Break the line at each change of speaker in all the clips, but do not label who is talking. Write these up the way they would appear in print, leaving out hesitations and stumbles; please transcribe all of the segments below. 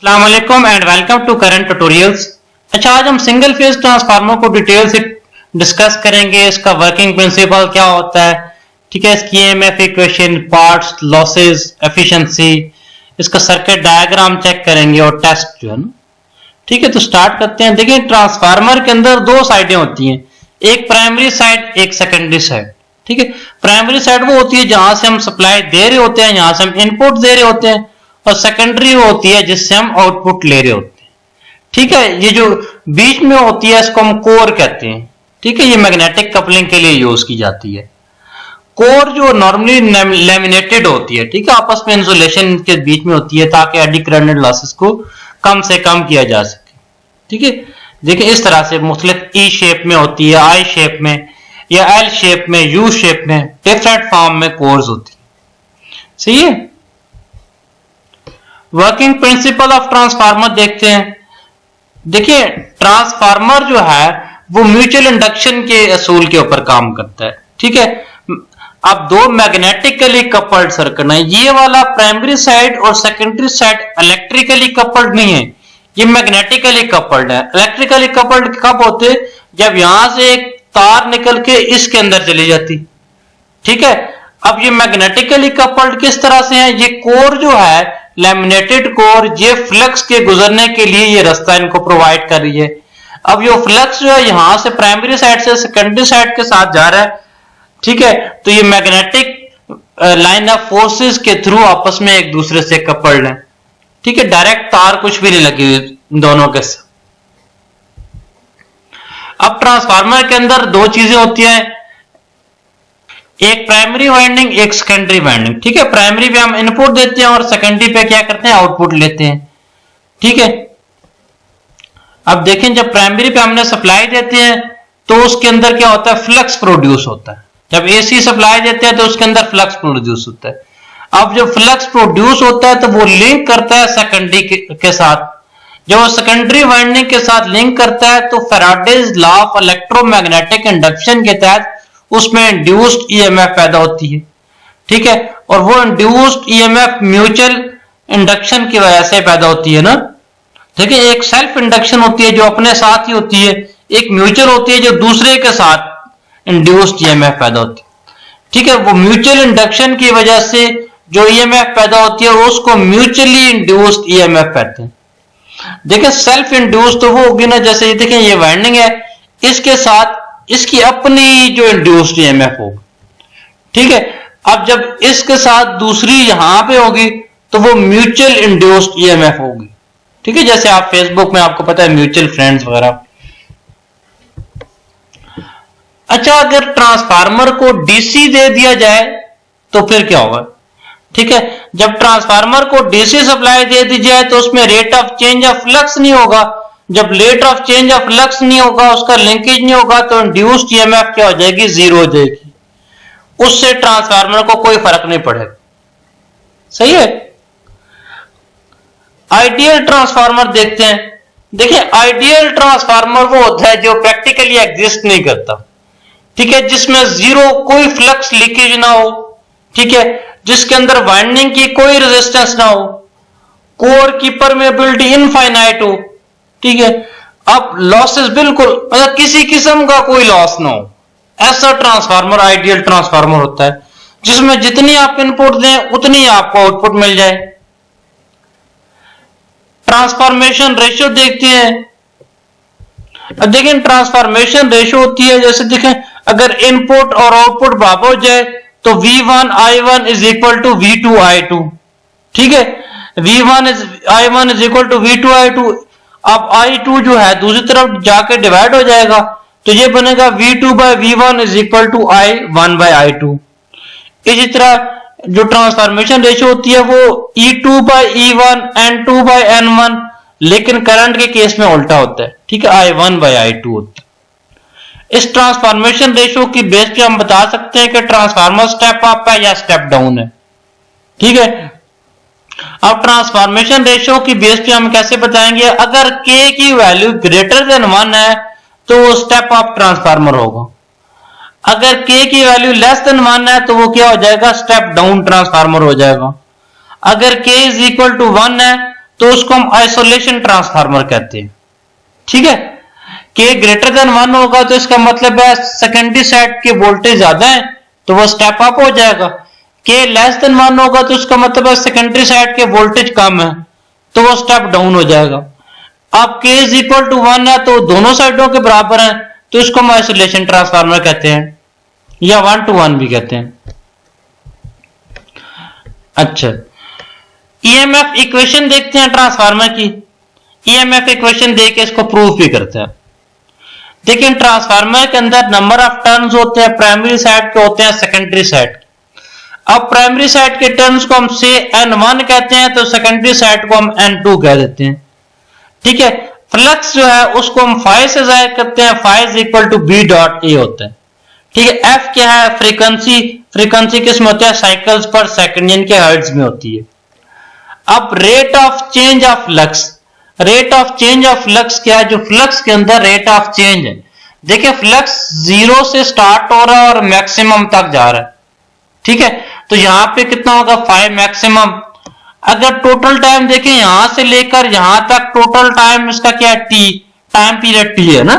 अस्सलाम वालेकुम and welcome to current tutorials. अच्छा, आज हम सिंगल फेज ट्रांसफार्मर को डिटेल से डिस्कस करेंगे। इसका वर्किंग प्रिंसिपल क्या होता है, ठीक है, इसकी EMF equation, parts, losses, efficiency, इसका सर्किट डायग्राम चेक करेंगे और टेस्ट जो है ना, ठीक है। तो स्टार्ट करते हैं। देखिए, ट्रांसफार्मर के अंदर दो साइडें होती हैं, एक प्राइमरी साइड, एक सेकेंडरी साइड, ठीक है। प्राइमरी साइड वो होती है जहां से हम सप्लाई दे रहे होते हैं, यहां से हम इनपुट दे रहे होते हैं, और सेकेंडरी वो होती है जिससे हम आउटपुट ले रहे होते हैं, ठीक है। ये जो बीच में होती है इसको हम कोर कहते हैं, ठीक है। ये मैग्नेटिक कपलिंग के लिए यूज की जाती है। कोर जो नॉर्मली लैमिनेटेड होती है, ठीक है, आपस में इंसुलेशन के बीच में होती है ताकि एडी करंट लॉसेस को कम से कम किया जा सके, ठीक है। देखिए, इस तरह से मुख्तलिफ ई शेप में होती है, आई शेप में या एल शेप में, यू शेप में, डिफरेंट फॉर्म में कोर्स होती है, सही है। वर्किंग प्रिंसिपल ऑफ ट्रांसफार्मर देखते हैं। देखिए, ट्रांसफार्मर जो है वो म्यूचुअल इंडक्शन के असूल के ऊपर काम करता है, ठीक है। अब दो मैग्नेटिकली कपल्ड सर्किट है, ये वाला प्राइमरी साइड और सेकेंडरी साइड इलेक्ट्रिकली कपल्ड नहीं है, ये मैग्नेटिकली कपल्ड है। इलेक्ट्रिकली कपल्ड कब होते, जब यहां से एक तार निकल के इसके अंदर चली जाती, ठीक है। अब ये मैग्नेटिकली कपल्ड किस तरह से है, ये कोर जो है लैमिनेटेड कोर, ये फ्लक्स के गुजरने के लिए ये रास्ता इनको प्रोवाइड कर रही है। अब ये फ्लक्स जो है यहां से प्राइमरी साइड से सेकेंडरी साइड के साथ जा रहा है, ठीक है। तो ये मैग्नेटिक लाइन ऑफ फोर्सेस के थ्रू आपस में एक दूसरे से कपल्ड है, ठीक है। डायरेक्ट तार कुछ भी नहीं लगी हुई दोनों के साथ। अब ट्रांसफार्मर के अंदर दो चीजें होती हैं, एक प्राइमरी वाइंडिंग, एक सेकेंडरी वाइंडिंग, ठीक है। प्राइमरी पे हम इनपुट देते हैं और सेकेंडरी पे क्या करते हैं, आउटपुट लेते हैं, ठीक है। अब देखें, जब प्राइमरी पे हमने सप्लाई देते हैं तो उसके अंदर क्या होता है, फ्लक्स प्रोड्यूस होता है। जब एसी सप्लाई देते हैं तो उसके अंदर फ्लक्स प्रोड्यूस होता है। अब जब फ्लक्स प्रोड्यूस होता है तो वो लिंक करता है सेकेंडरी के साथ। जब वो सेकेंडरी वाइंडिंग के साथ लिंक करता है तो Faraday's law of electromagnetic induction के तहत उसमें इंड्यूस्ड ईएमएफ पैदा होती है, ठीक है। और वो इंड्यूस्ड ईएमएफ म्यूचुअल इंडक्शन की वजह से पैदा होती है ना। देखिए, एक सेल्फ इंडक्शन होती है जो अपने साथ ही होती है, एक म्यूचुअल होती है जो दूसरे के साथ इंड्यूस्ड ईएमएफ पैदा होती है, ठीक है। वो म्यूचुअल इंडक्शन की वजह से जो ईएमएफ पैदा होती है उसको म्यूचुअली इंड्यूस्ड ईएमएफ कहते हैं। देखिए, सेल्फ इंड्यूस्ड तो वो होगी ना, जैसे ये देखें, ये वाइंडिंग है, इसके साथ इसकी अपनी जो इंड्यूस्ड ईएमएफ होगी, ठीक है। अब जब इसके साथ दूसरी यहां पे होगी तो वो म्यूचुअल इंड्यूस्ड ईएमएफ होगी, ठीक है। जैसे आप फेसबुक में, आपको पता है, म्यूचुअल फ्रेंड्स वगैरह। अच्छा, अगर ट्रांसफार्मर को डीसी दे दिया जाए तो फिर क्या होगा, ठीक है। जब ट्रांसफार्मर को डीसी सप्लाई दे दी जाए तो उसमें rate of change of flux नहीं होगा। जब rate of change of flux नहीं होगा, उसका लिंकेज नहीं होगा, तो इंड्यूस्ड ईएमएफ क्या हो जाएगी, जीरो हो जाएगी। उससे ट्रांसफार्मर को कोई फर्क नहीं पड़ेगा, सही है। आइडियल ट्रांसफार्मर देखते हैं। देखिए, आइडियल ट्रांसफार्मर वो होता है जो प्रैक्टिकली एग्जिस्ट नहीं करता, ठीक है, जिसमें जीरो, कोई फ्लक्स लीकेज ना हो, ठीक है, जिसके अंदर वाइंडिंग की कोई रेजिस्टेंस ना हो, कोर की परमेबिलिटी इनफाइनाइट हो, ठीक है। अब लॉसेस बिल्कुल, मतलब किसी किस्म का कोई लॉस ना हो, ऐसा ट्रांसफार्मर आइडियल ट्रांसफार्मर होता है, जिसमें जितनी आप इनपुट दें उतनी आपको आउटपुट मिल जाए। ट्रांसफॉर्मेशन रेशियो देखते हैं। अब देखें, ट्रांसफॉर्मेशन रेशियो होती है, जैसे देखें, अगर इनपुट और आउटपुट बराबर हो जाए तो V1 I1 is equal to V2 I2, ठीक है। V1 I1 is equal to V2 I2। अब I2 जो है दूसरी तरफ जाके डिवाइड हो जाएगा तो ये बनेगा V2 by V1 is equal to I1 by I2। इसी तरह जो ट्रांसफॉर्मेशन रेशियो होती है वो E2 bye E1 N2 bye N1, लेकिन करंट के केस में उल्टा होता है, ठीक है, I1 बाय I2 होता है। इस ट्रांसफॉर्मेशन रेशियो की बेस पे हम बता सकते हैं कि ट्रांसफार्मर स्टेप अप है या स्टेप डाउन है, ठीक है। अब ट्रांसफॉर्मेशन रेशियो की बेस पे हम कैसे बताएंगे, अगर K की वैल्यू ग्रेटर देन 1 है तो वो स्टेप अप ट्रांसफार्मर होगा। अगर K की वैल्यू लेस देन 1 है तो वो क्या हो जाएगा, स्टेप डाउन ट्रांसफार्मर हो जाएगा। अगर K इज इक्वल टू 1 है तो उसको हम आइसोलेशन ट्रांसफार्मर कहते हैं। ठीक है, के ग्रेटर देन 1 होगा तो इसका मतलब है सेकेंडरी साइड के वोल्टेज ज्यादा है तो वो स्टेप अप हो जाएगा। के लेस देन 1 होगा तो इसका मतलब है सेकेंडरी साइड के वोल्टेज कम है तो वो स्टेप डाउन हो जाएगा। अब के इज इक्वल टू 1 है तो दोनों साइडों के बराबर है तो इसको हम आइसोलेशन ट्रांसफार्मर कहते हैं या 1 to 1 भी कहते हैं। अच्छा, ईएमएफ इक्वेशन देखते हैं ट्रांसफार्मर की। ईएमएफ इक्वेशन देके इसको प्रूव भी करते हैं। देखिए ट्रांसफार्मर के अंदर नंबर ऑफ टर्न्स होते हैं, प्राइमरी साइड के होते हैं, सेकेंडरी साइड। अब प्राइमरी साइड के टर्न्स को हम से N1 कहते हैं तो सेकेंडरी साइड को हम N2 कह देते हैं। ठीक है, फ्लक्स जो है उसको हम फाई से जाहिर करते हैं, phi is equal to B dot A होता है। ठीक है, एफ क्या है, फ्रीक्वेंसी। फ्रीक्वेंसी किसमें होता है, साइकिल्स पर सेकंड यानी कि हर्ट्ज में होती है। अब rate of change of flux, rate of change of flux क्या है, जो फ्लक्स के अंदर रेट ऑफ चेंज है। देखिए फ्लक्स 0 से स्टार्ट हो रहा है और मैक्सिमम तक जा रहा है। ठीक है, तो यहां पे कितना होगा, 5 मैक्सिमम। अगर टोटल टाइम देखें यहां से लेकर यहां तक टोटल टाइम इसका क्या है, टी, टाइम पीरियड टी है ना,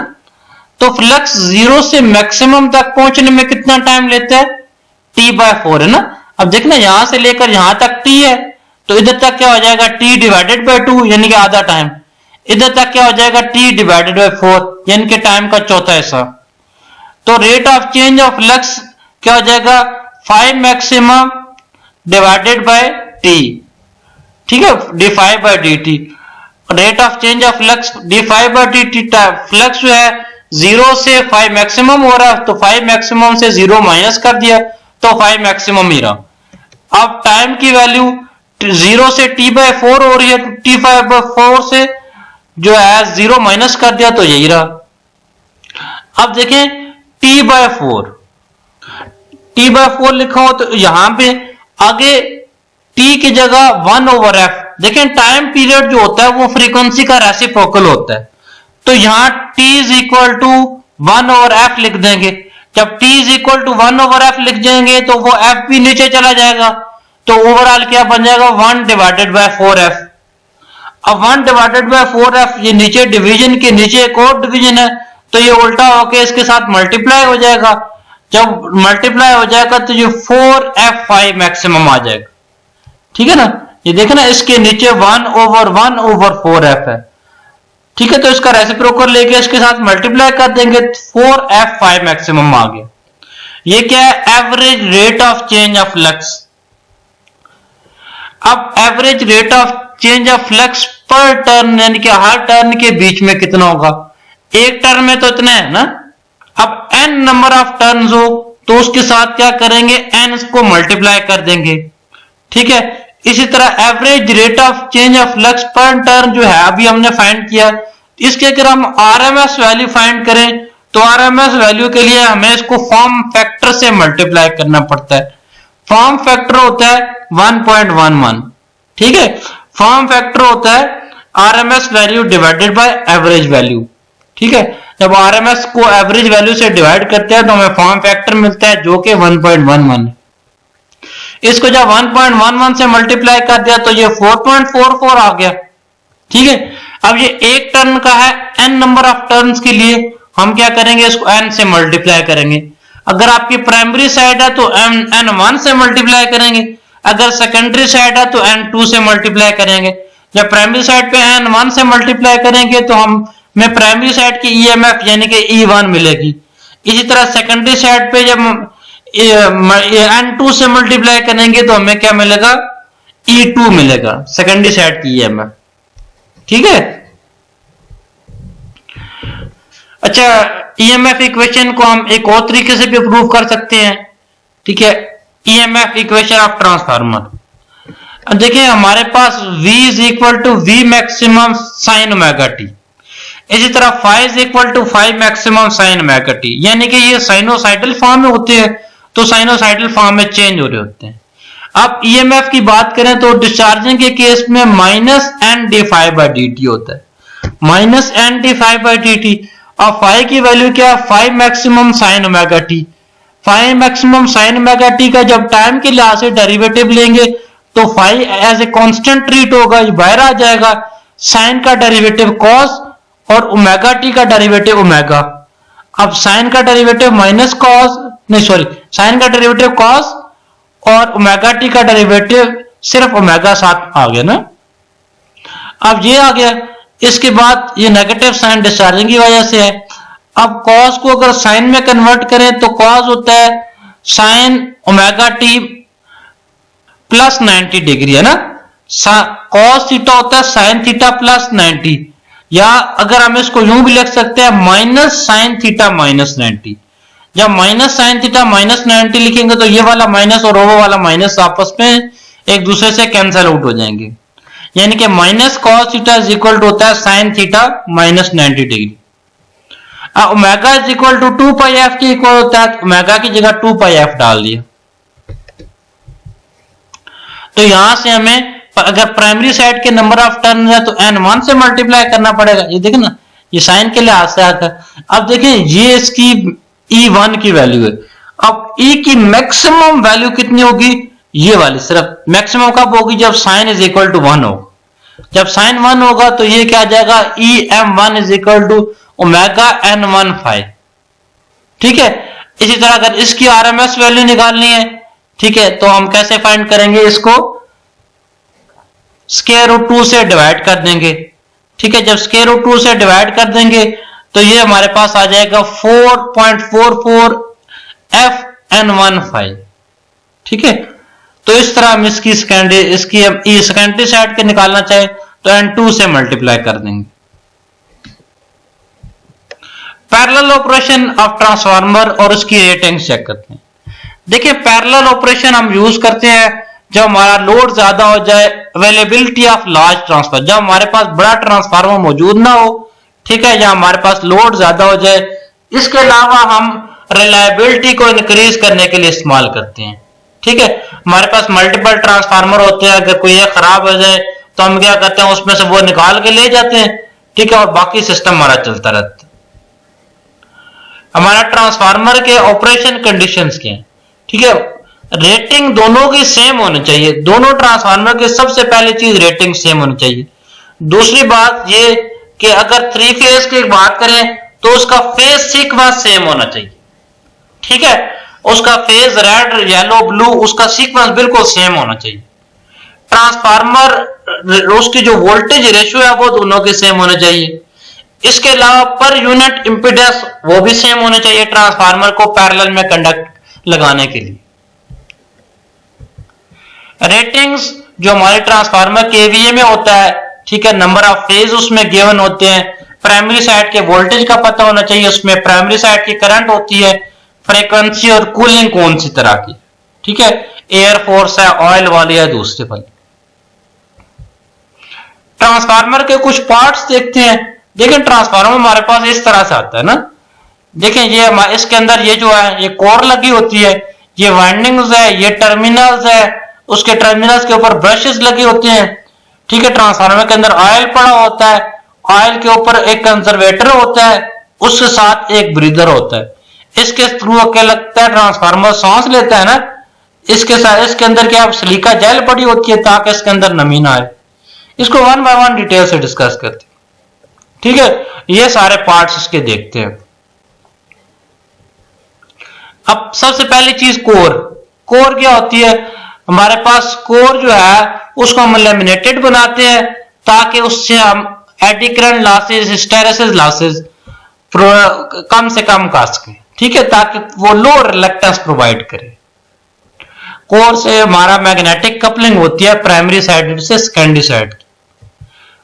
तो फ्लक्स 0 से मैक्सिमम तक पहुंचने में कितना टाइम लेता है, T/4 है ना। अब देखना यहां से लेकर यहां तक टी है तो इधर तक क्या हो जाएगा, T डिवाइडेड बाय 2 यानी कि आधा टाइम। इधर तक क्या हो जाएगा, T डिवाइडेड बाय 4 यानी कि टाइम का चौथा हिस्सा। तो rate of change of flux क्या हो जाएगा, 5 मैक्सिमम डिवाइडेड बाय T। ठीक है, d5/dt। Rate of change of flux d5/dt। Flux जो है 0 से 5 मैक्सिमम हो रहा है तो 5 मैक्सिमम से 0 माइनस कर दिया तो 5 मैक्सिमम ही रहा। अब टाइम की वैल्यू 0 से T/4 हो रही है तो T/4 से जो है 0 माइनस कर दिया तो यही रहा। अब देखें T/4 लिखा हो तो यहां पे आगे T की जगह 1/f। देखें टाइम पीरियड जो होता है वो फ्रीक्वेंसी का रेसिप्रोकल होता है तो यहां T is equal to 1/f लिख देंगे। जब T is equal to 1/f लिख देंगे तो वो f भी नीचे चला जाएगा तो ओवरऑल क्या बन जाएगा, 1/4f। अब 1/4f ये नीचे डिवीजन के नीचे एक और डिवीजन है तो ये उल्टा होके इसके साथ मल्टीप्लाई हो जाएगा। जब मल्टीप्लाई हो जाएगा तो ये 4f5 मैक्सिमम आ जाएगा। ठीक है ना, ये देखना इसके नीचे 1/1/4f है। ठीक है, तो इसका रेसिप्रोकल लेके इसके साथ मल्टीप्लाई कर देंगे 4f5 मैक्सिमम आ गया। ये क्या है, average rate of change of flux. अब average rate of change of flux पर टर्न यानी कि हर टर्न के बीच में कितना होगा, एक टर्न में तो इतना है ना। अब n नंबर ऑफ टर्न्स हो तो उसके साथ क्या करेंगे, n को मल्टीप्लाई कर देंगे। ठीक है, इसी तरह average rate of change of flux पर टर्न जो है अभी हमने फाइंड किया, इसके अगर हम आरएमएस वैल्यू फाइंड करें तो आरएमएस वैल्यू के लिए हमें इसको फॉर्म फैक्टर से मल्टीप्लाई करना पड़ता है। फॉर्म फैक्टर होता है 1.11। ठीक है, फॉर्म फैक्टर होता है RMS value divided by average value. ठीक है, जब आरएमएस को एवरेज वैल्यू से डिवाइड करते हैं तो हमें फॉर्म फैक्टर मिलता है जो कि 1.11। इसको जब 1.11 से मल्टीप्लाई कर दिया तो ये 4.44 आ गया। ठीक है, अब ये एक टर्न का है, n नंबर ऑफ टर्न्स के लिए हम क्या करेंगे, इसको n से मल्टीप्लाई करेंगे। अगर आपकी प्राइमरी साइड है तो n1 से मल्टीप्लाई करेंगे, अगर सेकेंडरी साइड है तो n2 से मल्टीप्लाई करेंगे। जब प्राइमरी साइड पे n1 से मल्टीप्लाई करेंगे तो हमें प्राइमरी साइड की ईएमएफ यानी कि E1 मिलेगी। इसी तरह सेकेंडरी साइड पे जब n2 से मल्टीप्लाई करेंगे तो हमें क्या मिलेगा, E2 मिलेगा, सेकेंडरी साइड की ईएमएफ। ठीक है, अच्छा ईएमएफ इक्वेशन को हम एक और तरीके से भी प्रूव कर सकते हैं। ठीक है, ईएमएफ इक्वेशन ऑफ ट्रांसफार्मर। अब देखिए हमारे पास V is equal to V maximum sine omega T, इसी तरह phi is equal to phi maximum sine omega T, यानी कि ये साइनोसाइडल फॉर्म में होते हैं तो साइनोसाइडल फॉर्म में चेंज हो रहे होते हैं। अब ईएमएफ की बात करें तो डिस्चार्जिंग के केस में -N/d∅dt होता है, -N/d∅dt। और फाई की वैल्यू क्या, phi maximum sine omega T. Phi maximum sine omega T का जब टाइम के लिहाज से डेरिवेटिव लेंगे तो phi as a constant treat होगा, ये बाहर आ जाएगा। साइन का डेरिवेटिव कॉस और ओमेगा टी का डेरिवेटिव ओमेगा। अब साइन का डेरिवेटिव माइनस कॉस, नहीं सॉरी, साइन का डेरिवेटिव कॉस और ओमेगा टी का डेरिवेटिव सिर्फ ओमेगा साथ आ गया ना। अब ये आ गया, इसके बाद ये नेगेटिव साइन डिस्चार्जिंग की वजह से है। अब कॉस को अगर साइन में कन्वर्ट करें तो कॉस होता है sign omega T plus 90 degree, है ना। कॉस थीटा होता है साइन थीटा प्लस 90, या अगर हम इसको यूं भी लिख सकते हैं माइनस साइन थीटा माइनस 90। जब माइनस साइन थीटा माइनस 90 लिखेंगे तो ये वाला माइनस और वो वाला माइनस आपस में एक दूसरे से कैंसिल आउट हो जाएंगे, यानी कि minus cos theta is equal to होता है sine theta minus 90 degree. Omega is equal to 2 pi F के इक्वल होता है, ओमेगा की जगह 2 पाई एफ डाल दिया। तो यहां से हमें अगर प्राइमरी साइड के नंबर ऑफ टर्न है तो n1 से मल्टीप्लाई करना पड़ेगा। ये देखें ना, ये साइन के लिहाज से आता है। अब देखें ये इसकी E1 की वैल्यू है। अब E की मैक्सिमम वैल्यू कितनी होगी, ये वाली। सिर्फ मैक्सिमम कब होगी, जब साइन इज इक्वल टू 1 हो। जब साइन 1 होगा तो ये क्या आ जाएगा, EM1 is equal to omega n1 phi. ठीक है। इसी तरह अगर इसकी RMS वैल्यू निकालनी है, ठीक है, तो हम कैसे फाइंड करेंगे, इसको स्क्वायर रूट 2 से डिवाइड कर देंगे। ठीक है, जब स्क्वायर रूट 2 से डिवाइड कर देंगे तो ये हमारे पास आ जाएगा 4.44 FN15। ठीक है, तो इस तरह हम इसकी सेकेंडरी साइड के निकालना चाहे तो N2 से मल्टीप्लाई कर देंगे। पैरेलल ऑपरेशन ऑफ ट्रांसफार्मर और उसकी रेटिंग चेक करते हैं। देखिए पैरेलल ऑपरेशन हम यूज करते हैं जब हमारा लोड ज्यादा हो जाए, अवेलेबिलिटी ऑफ लार्ज ट्रांसफार्मर, जब हमारे पास बड़ा ट्रांसफार्मर मौजूद ना हो, ठीक है, या हमारे पास लोड ज्यादा हो जाए। इसके अलावा हम रिलायबिलिटी को इंक्रीज करने के लिए इस्तेमाल करते हैं। ठीक है, हमारे पास मल्टीपल ट्रांसफार्मर होते हैं, अगर कोई एक खराब हो जाए तो हम क्या करते हैं, उसमें से वो निकाल के ले जाते हैं। ठीक है, और बाकी सिस्टम हमारा चलता रहता है। हमारा ट्रांसफार्मर के ऑपरेशन कंडीशंस क्या हैं, ठीक है, रेटिंग दोनों की सेम होनी चाहिए। दोनों ट्रांसफार्मर की सबसे पहली चीज रेटिंग सेम होनी चाहिए। दूसरी बात ये कि अगर 3 फेज की बात करें तो उसका फेज सीक्वेंस सेम होना चाहिए। ठीक है, उसका फेज रेड येलो ब्लू, उसका सीक्वेंस बिल्कुल सेम होना चाहिए। ट्रांसफार्मर उसकी जो वोल्टेज रेशियो है वो दोनों के सेम होने चाहिए। इसके अलावा पर यूनिट इंपीडेंस वो भी सेम होने चाहिए ट्रांसफार्मर को पैरेलल में कंडक्ट लगाने के लिए। रेटिंग्स जो हमारे ट्रांसफार्मर केवीए में होता है, ठीक है, नंबर ऑफ फेज उसमें गिवन होते हैं। प्राइमरी साइड के वोल्टेज का पता होना चाहिए, उसमें प्राइमरी साइड की करंट होती है, फ्रीक्वेंसी और कूलिंग कौन सी तरह की, ठीक है, एयर फोर्स है, ऑयल वाली है, दूसरे वाली। ट्रांसफार्मर के कुछ पार्ट्स देखते हैं। देखिए ट्रांसफार्मर हमारे पास इस तरह से आता है ना। देखिए ये इसके अंदर ये जो है ये कोर लगी होती है, ये वाइंडिंग्स है, ये टर्मिनल्स है, उसके टर्मिनल्स के ऊपर ब्रशेस लगे होते हैं। ठीक है, ट्रांसफार्मर के अंदर ऑयल पड़ा होता है, ऑयल के ऊपर एक कंजर्वेटर होता है, उसके साथ एक ब्रीदर होता है। इसके थ्रू क्या लगता है ट्रांसफार्मर सांस लेता है ना, इसके साथ इसके अंदर क्या सिलिका जेल पड़ी होती है ताकि इसके अंदर नमी ना आए। इसको 1 बाय 1 डिटेल से डिस्कस करते हैं। ठीक है, ये सारे पार्ट्स इसके देखते हैं। अब सबसे पहली चीज कोर। कोर क्या होती है, हमारे पास कोर जो है उसको हम लैमिनेटेड बनाते हैं ताकि उससे हम eddy current losses, hysteresis losses कम से कम कर सकें। ठीक है, ताकि वो लो रिलक्टेंस प्रोवाइड करे। कोर से हमारा मैग्नेटिक कपलिंग होती है प्राइमरी साइड से सेकेंडरी साइड।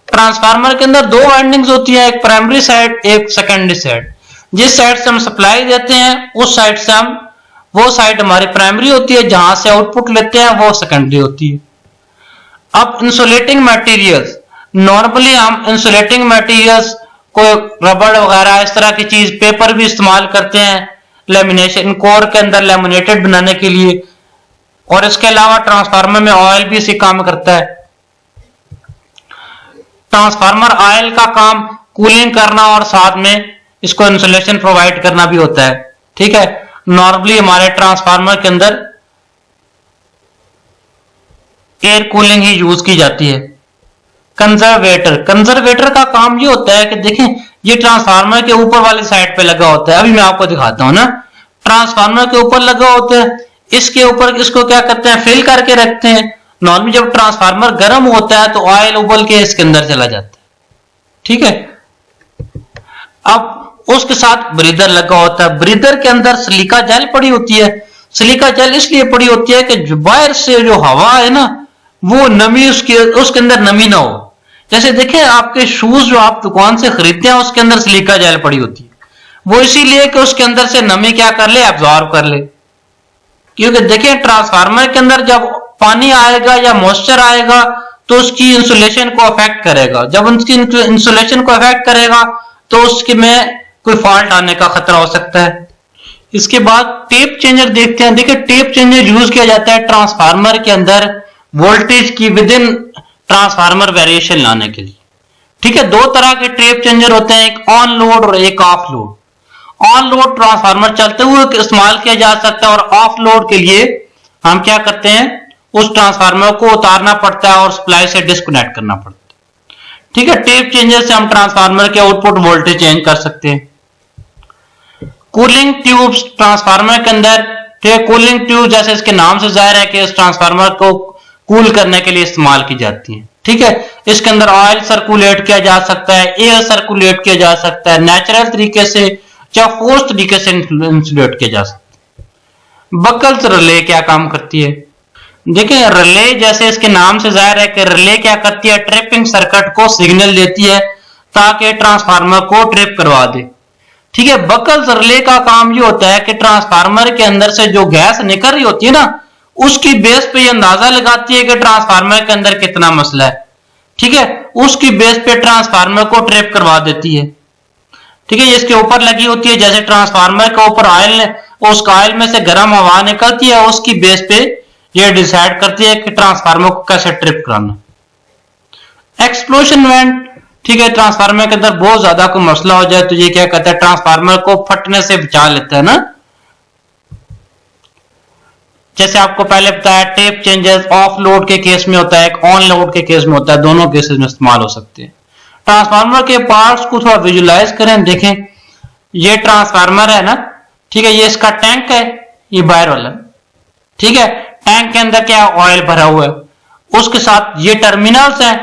ट्रांसफार्मर के अंदर 2 वाइंडिंग्स होती है, एक प्राइमरी साइड एक सेकेंडरी साइड। जिस साइड से हम सप्लाई देते हैं उस साइड से हम, वो साइड हमारी प्राइमरी होती है, जहां से आउटपुट लेते हैं वो सेकेंडरी होती है। अब इंसुलेटिंग मटेरियल्स, नॉर्मली हम इंसुलेटिंग मटेरियल्स को रबड़ वगैरह इस तरह की चीज, पेपर भी इस्तेमाल करते हैं लेमिनेशन, कोर के अंदर लेमिनेटेड बनाने के लिए। और इसके अलावा ट्रांसफार्मर में ऑयल भी इसी काम करता है। ट्रांसफार्मर ऑयल का काम कूलिंग करना और साथ में इसको इंसुलेशन प्रोवाइड करना भी होता है। ठीक है, नॉर्मली हमारे ट्रांसफार्मर के अंदर एयर कूलिंग ही यूज की जाती है। कंजर्वेटर का काम ये होता है कि देखें, ये ट्रांसफार्मर के ऊपर वाली साइड पे लगा होता है। अभी मैं आपको दिखाता हूं ना, ट्रांसफार्मर के ऊपर लगा होता है, इसके ऊपर इसको क्या करते हैं, फिल करके रखते हैं। नॉर्मली जब ट्रांसफार्मर गर्म होता है तो ऑयल उबल के इसके अंदर चला जाता है, ठीक है। अब उसके साथ ब्रीदर लगा होता है, ब्रीदर के अंदर सिलिका जेल पड़ी होती है। सिलिका जेल इसलिए पड़ी होती है कि बाहर से जो हवा है ना, वो नमी उसके अंदर नमी ना हो। जैसे देखें, आपके शूज जो आप दुकान से खरीदते हैं उसके अंदर सिलिका जेल पड़ी होती है, वो इसीलिए कि उसके अंदर से नमी क्या कर ले, एब्जॉर्ब कर ले। क्योंकि देखें, ट्रांसफार्मर के अंदर जब पानी आएगा या मॉइस्चर आएगा तो उसकी इंसुलेशन को अफेक्ट करेगा। जब उसकी इंसुलेशन को अफेक्ट करेगा तो उसके में कोई फॉल्ट आने का खतरा हो सकता है। इसके बाद टेप चेंजर देखते हैं। देखिए, टेप चेंजर यूज किया जाता है ट्रांसफार्मर के अंदर वोल्टेज की विद इन ट्रांसफार्मर वेरिएशन लाने के लिए, ठीक है। दो तरह के टेप चेंजर होते हैं, एक ऑन लोड और एक of load. On load transformer चलते हुए इस्तेमाल किया जा सकता है, और ऑफ लोड के लिए हम क्या करते हैं, उस ट्रांसफार्मर को उतारना पड़ता है और सप्लाई से डिस्कनेक्ट करना पड़ता है, ठीक है। टेप चेंजर से हम ट्रांसफार्मर के आउटपुट वोल्टेज चेंज कर सकते हैं। कूलिंग ट्यूब्स ट्रांसफार्मर के अंदर, ठीक है, कूलिंग ट्यूब जैसे इसके नाम से जाहिर है कि इस ट्रांसफार्मर को कूल करने के लिए इस्तेमाल की जाती है, ठीक है। इसके अंदर ऑयल सर्कुलेट किया जा सकता है, एयर सर्कुलेट किया जा सकता है, नेचुरल तरीके से या फोर्स तरीके से इंसुलेट किया जा सकता है। बकल्स रिले क्या काम करती है? देखिए, रिले जैसे इसके नाम से जाहिर है कि रिले क्या करती है, ट्रिपिंग सर्किट को सिग्नल देती है ताकि ट्रांसफार्मर को ट्रिप करवा दे, ठीक है। बकल्स रिले का काम ये होता है कि ट्रांसफार्मर के अंदर से जो गैस निकल रही होती है ना, उसकी बेस पे ये अंदाजा लगाती है कि ट्रांसफार्मर के अंदर कितना मसला है, ठीक है। उसकी बेस पे ट्रांसफार्मर को ट्रिप करवा देती है, ठीक है। ये इसके ऊपर लगी होती है, जैसे ट्रांसफार्मर के ऊपर ऑयल, उस ऑयल में से गर्म हवा निकलती है, उसकी बेस पे ये डिसाइड करती है कि ट्रांसफार्मर को कैसे ट्रिप कराना। एक्सप्लोजन इवेंट, ठीक है, ट्रांसफार्मर के अंदर बहुत ज्यादा कोई मसला हो जाए तो ये क्या कहता है, ट्रांसफार्मर को फटने से बचा लेता है ना। जैसे आपको पहले बताया, टेप चेंजर्स ऑफ लोड के केस में होता है, एक ऑन लोड के केस में होता है, दोनों केसेस में इस्तेमाल हो सकते हैं। ट्रांसफार्मर के पार्ट्स को थोड़ा विजुलाइज करें। देखें, ये ट्रांसफार्मर है ना, ठीक है, ये इसका टैंक है, ये बाहर वाला, ठीक है। टैंक के अंदर क्या ऑयल भरा हुआ है, उसके साथ ये टर्मिनल्स हैं,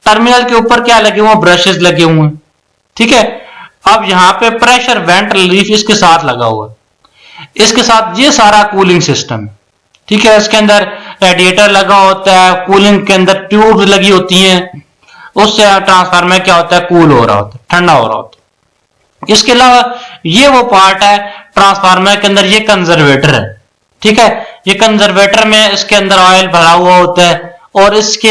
टर्मिनल के ऊपर क्या लगे हुए हैं, ब्रशेस लगे हुए हैं, ठीक है। अब यहाँ पे प्रेशर वेंट रिलीफ इसके साथ लगा हुआ है, इसके साथ ये सारा कूलिंग सिस्टम है, ठीक है। इसके अंदर रेडिएटर लगा होता है, कूलिंग के अंदर ट्यूब लगी होती हैं, उससे ट्रांसफार्मर क्या होता है, कूल हो रहा होता है, ठंडा हो रहा होता है। इसके अलावा ये वो पार्ट है ट्रांसफार्मर के अंदर, ये कंजर्वेटर है, ठीक है। ये कंजर्वेटर में इसके अंदर ऑयल भरा हुआ होता है और इसके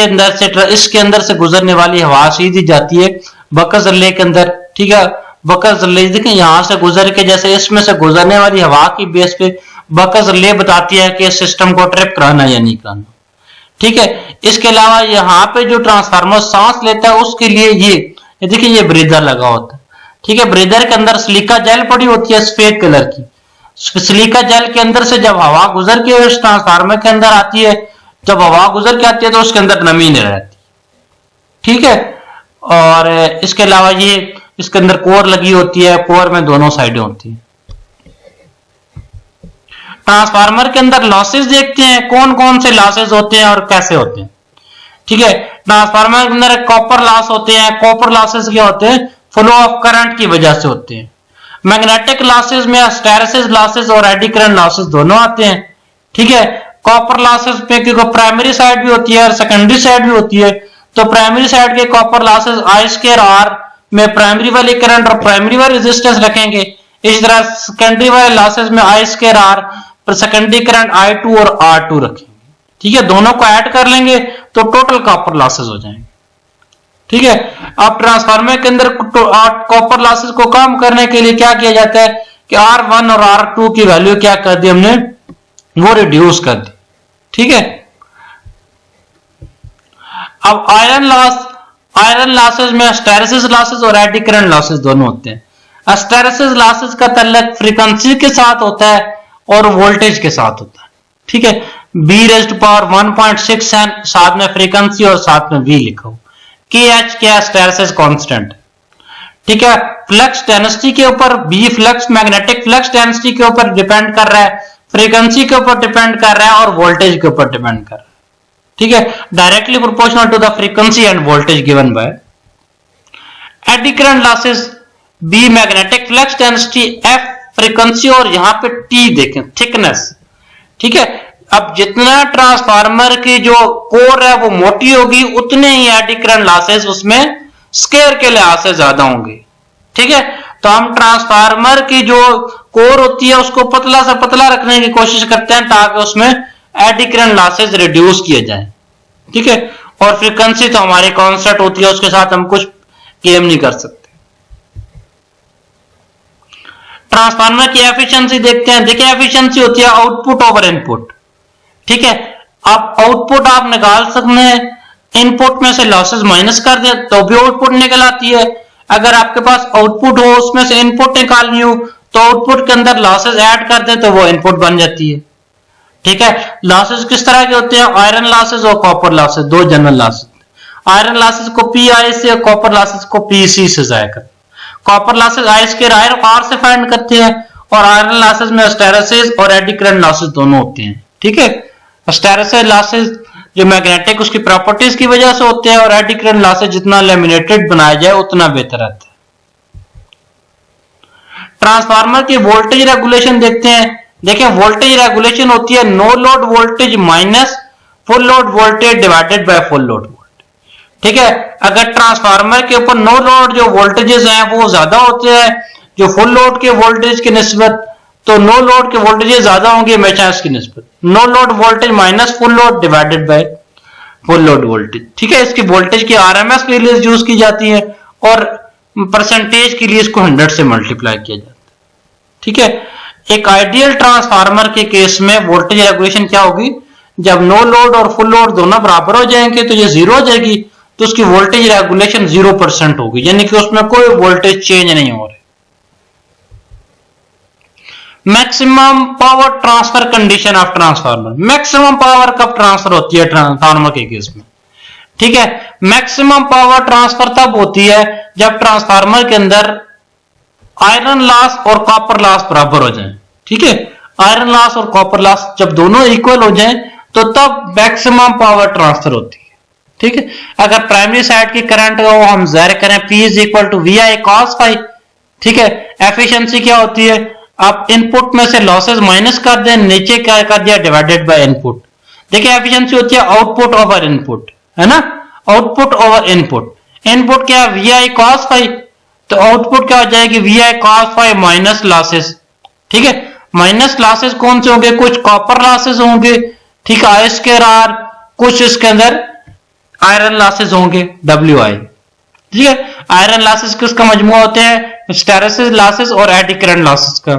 अंदर से गुजरने वाली हवा सीधी जाती है बकस रिले के अंदर, ठीक है। बकस रिले देखें, यहां से गुजर के, जैसे इसमें से गुजरने वाली हवा की बेस पे बकस रिले बताती है कि सिस्टम को ट्रिप कराना या नहीं कराना, ठीक है। इसके अलावा यहाँ पे जो ट्रांसफार्मर सांस लेता है उसके लिए ये देखिए, ये ब्रीदर लगा होता है, ठीक है। ब्रीदर के अंदर सिलिका जेल पड़ी होती है सफेद कलर की। सिलिका जेल के अंदर से जब हवा गुजर के उस ट्रांसफार्मर के अंदर आती है, जब हवा गुजर के आती है तो उसके अंदर नमी नहीं रहती, ठीक है। और इसके अलावा ये इसके अंदर कोर लगी होती है, कोर में दोनों साइडें होती है। ट्रांसफार्मर के अंदर लॉसेस देखते हैं, कौन कौन से लॉसेस होते हैं और कैसे होते हैं, ठीक है। ट्रांसफार्मर के अंदर कॉपर लॉस होते हैं। कॉपर लॉसेस क्या होते हैं, फ्लो ऑफ करंट की वजह से होते हैं। मैग्नेटिक लॉसेस में हिस्टैरिसीस लॉसेस और एडी करंट लॉसेस दोनों आते हैं, ठीक है। कॉपर लॉसेस पे क्योंकि प्राइमरी साइड भी होती है और सेकेंडरी साइड भी होती है, तो प्राइमरी साइड के copper losses I square R में प्राइमरी वाली करंट और प्राइमरी वाली रेजिस्टेंस रखेंगे। इसी तरह सेकेंडरी वाले लॉसेस में आई स्क्वायर आर पर सेकेंडरी करंट I2 और R2 रखेंगे, ठीक है। दोनों को ऐड कर लेंगे तो टोटल कॉपर लॉसेस हो जाएंगे, ठीक है। अब ट्रांसफार्मर के अंदर कॉपर लॉसेस को कम करने के लिए क्या किया जाता है कि R1 और R2 की वैल्यू क्या कर दी हमने, वो रिड्यूस कर दी, ठीक है। अब आयरन लॉसेस में हिस्टैरिसीस लॉसेस और एडी करंट लॉसेस दोनों होते हैं। हिस्टैरिसीस लॉसेस का ताल्लुक फ्रीक्वेंसी के साथ होता है और वोल्टेज के साथ होता है, ठीक है। बी रेज्ड पावर 1.6 एन, साथ में फ्रीक्वेंसी और साथ में वी लिखो। के एच क्या हिस्टैरिसीस कांस्टेंट, ठीक है। फ्लक्स डेंसिटी के ऊपर B flux magnetic flux density के ऊपर डिपेंड कर रहा है, फ्रीक्वेंसी के ऊपर डिपेंड कर रहा है और वोल्टेज के ऊपर डिपेंड कर रहा है, ठीक है। Directly proportional to the frequency and voltage given by eddy current losses B magnetic flux density, F frequency और यहां पे टी देखें थिकनेस, ठीक है। अब जितना ट्रांसफार्मर की जो कोर है वो मोटी होगी उतने ही एडी करंट लॉसेस उसमें स्केयर के लिहाज से ज्यादा होंगे, ठीक है। तो हम ट्रांसफार्मर की जो कोर होती है उसको पतला से पतला रखने की कोशिश करते हैं ताकि उसमें एडी करंट लॉसेस रिड्यूस किए जाएं, ठीक है। और फ्रीक्वेंसी तो हमारी कांस्टेंट होती है, उसके साथ हम कुछ गेम नहीं कर सकते। ट्रांसफार्मर की एफिशिएंसी देखते हैं। देखिए एफिशिएंसी होती है आउटपुट ओवर इनपुट, ठीक है। अब आउटपुट आप निकाल सकते हैं, इनपुट में से लॉसेस माइनस कर दे तो भी आउटपुट निकल आती है। अगर आपके पास आउटपुट हो उसमें से इनपुट निकालनी हो तो आउटपुट के अंदर लॉसेस ऐड कर दे तो वो इनपुट बन जाती है, ठीक है। लॉसेस किस तरह के होते हैं, आयरन लॉसेस और कॉपर लॉसेस, दो जनरल लॉसेस। आयरन लॉसेस को पीआई से और कॉपर लॉसेस को पीसी से जाया करते हैं। Copper losses I square R से फाइंड करते हैं और आयरन लॉसेस में हिस्टैरिसीस और एडी करंट लॉसेस दोनों होते हैं, ठीक है। हिस्टैरिसीस लॉसेस जो मैग्नेटिक उसकी प्रॉपर्टीज की वजह से होते हैं और एडी करंट लॉसेस जितना लेमिनेटेड बनाया जाए उतना बेहतर रहता है। ट्रांसफार्मर की वोल्टेज रेगुलेशन देखते हैं। देखिए वोल्टेज रेगुलेशन होती है no load voltage minus full load voltage divided by full load voltage, ठीक है। अगर ट्रांसफार्मर के ऊपर नो लोड जो वोल्टेजेस हैं वो ज्यादा होते हैं जो फुल लोड के वोल्टेज की निस्बत, तो नो लोड के वोल्टेज ज्यादा होंगे हमेशा इसकी निस्बत। No load voltage minus full load divided by full load voltage, ठीक है। इसकी वोल्टेज की आरएमएस के लिए यूज की जाती है और परसेंटेज के लिए इसको 100 से मल्टीप्लाई किया जाता है, ठीक है। एक आइडियल ट्रांसफार्मर के केस में वोल्टेज रेगुलेशन क्या होगी, जब नो लोड और फुल लोड दोनों बराबर हो जाएंगे तो ये जीरो हो जाएगी, तो उसकी वोल्टेज रेगुलेशन 0% होगी, यानी कि उसमें कोई वोल्टेज चेंज नहीं हो रही। Maximum power transfer condition of transformer, maximum power कब ट्रांसफर होती है ट्रांसफार्मर के केस में, ठीक है। मैक्सिमम पावर ट्रांसफर तब होती है जब ट्रांसफार्मर के अंदर आयरन लॉस और कॉपर लॉस बराबर हो जाए, ठीक है। आयरन लॉस और कॉपर लॉस जब दोनों इक्वल हो जाएं तो तब मैक्सिमम पावर ट्रांसफर होती है, ठीक है। अगर प्राइमरी साइड की करंट को हम ज़ाहिर करें P is equal to V I cos phi, ठीक है। एफिशिएंसी क्या होती है, आप इनपुट में से लॉसेस माइनस कर दें, नीचे क्या कर दिया डिवाइडेड बाय इनपुट। देखिए एफिशिएंसी होती है आउटपुट ओवर इनपुट, है ना, आउटपुट ओवर इनपुट। इनपुट क्या है वी आई कॉस फाई, तो आउटपुट क्या हो जाएगी V I cos phi minus losses, ठीक है। माइनस लॉसेस कौन से होंगे, कुछ कॉपर लॉसेस होंगे, ठीक है, आई स्क्वायर आर, कुछ इसके अंदर आयरन लॉसेस होंगे डब्ल्यू आई, ठीक है। आयरन लॉसेस किसका मजमुआ होते हैं, हिस्टैरिसीस लॉसेस और एडी करंट लॉसेस का।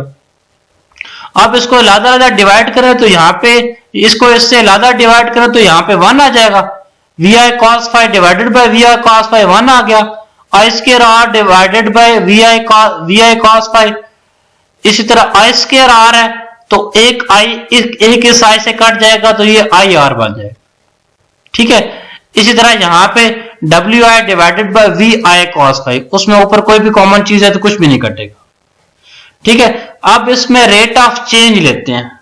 अब इसको अलग-अलग डिवाइड करें तो यहाँ पे इसको इससे अलग डिवाइड करें तो यहाँ पे 1 आ जाएगा, V I cos phi divided by V I cos phi 1 आ गया, I square R divided by V I cos phi. इसी तरह आई स्क्वायर आर है तो एक इस आई से कट जाएगा तो ये आई आर बन जाएगा, ठीक है। इसी तरह यहाँ पे W I divided by V I cos phi, उसमें ऊपर कोई भी कॉमन चीज है तो कुछ भी नहीं कटेगा, ठीक है। अब इसमें रेट ऑफ चेंज लेते हैं,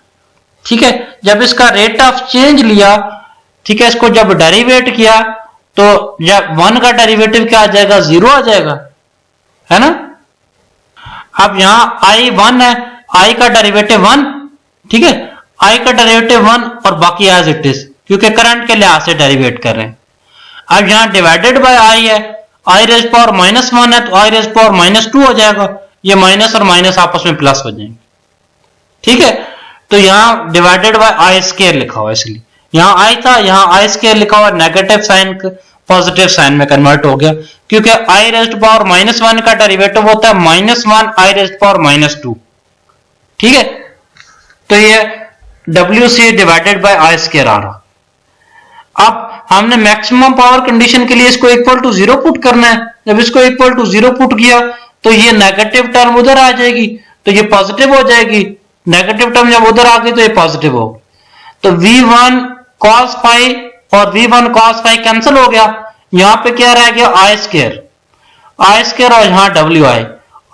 ठीक है। जब इसका रेट ऑफ चेंज लिया, ठीक है, इसको जब डेरिवेट किया तो जब 1 का डेरिवेटिव क्या आ जाएगा 0 आ जाएगा, है ना। अब यहां आई 1 है, आई का डेरिवेटिव 1, ठीक है, आई का डेरिवेटिव 1 और बाकी एज इट इज क्योंकि करंट के लिहाज से डेरिवेट कर रहे हैं। अब यहां डिवाइडेड बाय आई है, आई रेज पावर -1 है तो आई रेज पावर -2 हो जाएगा, ये माइनस और माइनस आपस में प्लस हो जाएंगे, ठीक है। तो यहां डिवाइडेड बाय आई स्क्वायर लिखा हुआ है, इसलिए यहां आई था, यहां आई स्क्वायर लिखा हुआ, नेगेटिव साइन पॉजिटिव साइन में कन्वर्ट हो गया क्योंकि आई रेज्ड पावर -1 का डेरिवेटिव होता है -1 आई रेज्ड पावर -2, ठीक है। तो ये WC divided by I square आ रहा। अब हमने मैक्सिमम पावर कंडीशन के लिए इसको इक्वल टू 0 पुट करना है। जब इसको इक्वल टू 0 पुट किया तो ये नेगेटिव टर्म उधर आ जाएगी तो ये पॉजिटिव हो जाएगी, नेगेटिव टर्म जब उधर आ गई तो ये पॉजिटिव होगी। तो V1 cos फाई और V1 cos फाई कैंसिल हो गया, यहां पे क्या रह गया आई स्क्वायर और यहां WI,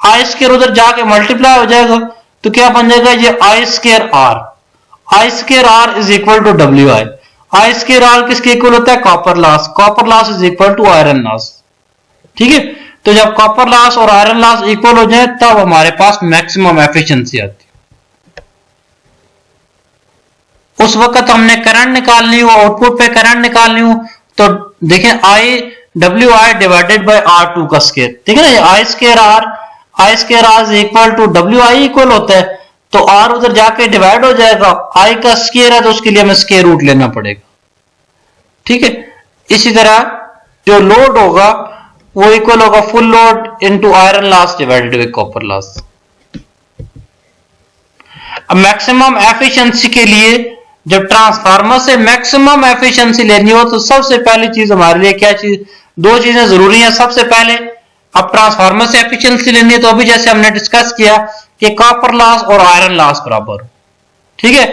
आई स्क्वायर उधर जाके मल्टीप्लाई हो जाएगा तो क्या बन जाएगा ये I square R is equal to WI। I square R किसके इक्वल होता है, copper loss is equal to iron loss. ठीक है, तो जब कॉपर लॉस और आयरन लॉस इक्वल हो जाए तब हमारे पास मैक्सिमम एफिशिएंसी आती है। उस वक्त हमने करंट निकालनी हो, आउटपुट पे करंट निकालनी हो, तो देखें WI डिवाइडेड बाय R2 का स्क्वायर, ठीक है ना, I square R is equal to WI equal होता है, तो R उधर जाके डिवाइड हो जाएगा, I का स्क्वायर है तो उसके लिए हमें स्क्वायर रूट लेना पड़ेगा। ठीक है, इसी तरह जो लोड होगा वो इक्वल होगा full load into iron loss divided by copper loss. अब मैक्सिमम एफिशिएंसी के लिए जब ट्रांसफार्मर से मैक्सिमम एफिशिएंसी लेनी हो तो सबसे पहली चीज हमारे लिए क्या चीज, दो चीजें जरूरी हैं। सबसे पहले अब ट्रांसफार्मर से एफिशिएंसी लेनी है तो अभी जैसे हमने डिस्कस किया कि कॉपर लॉस और आयरन लॉस बराबर, ठीक है।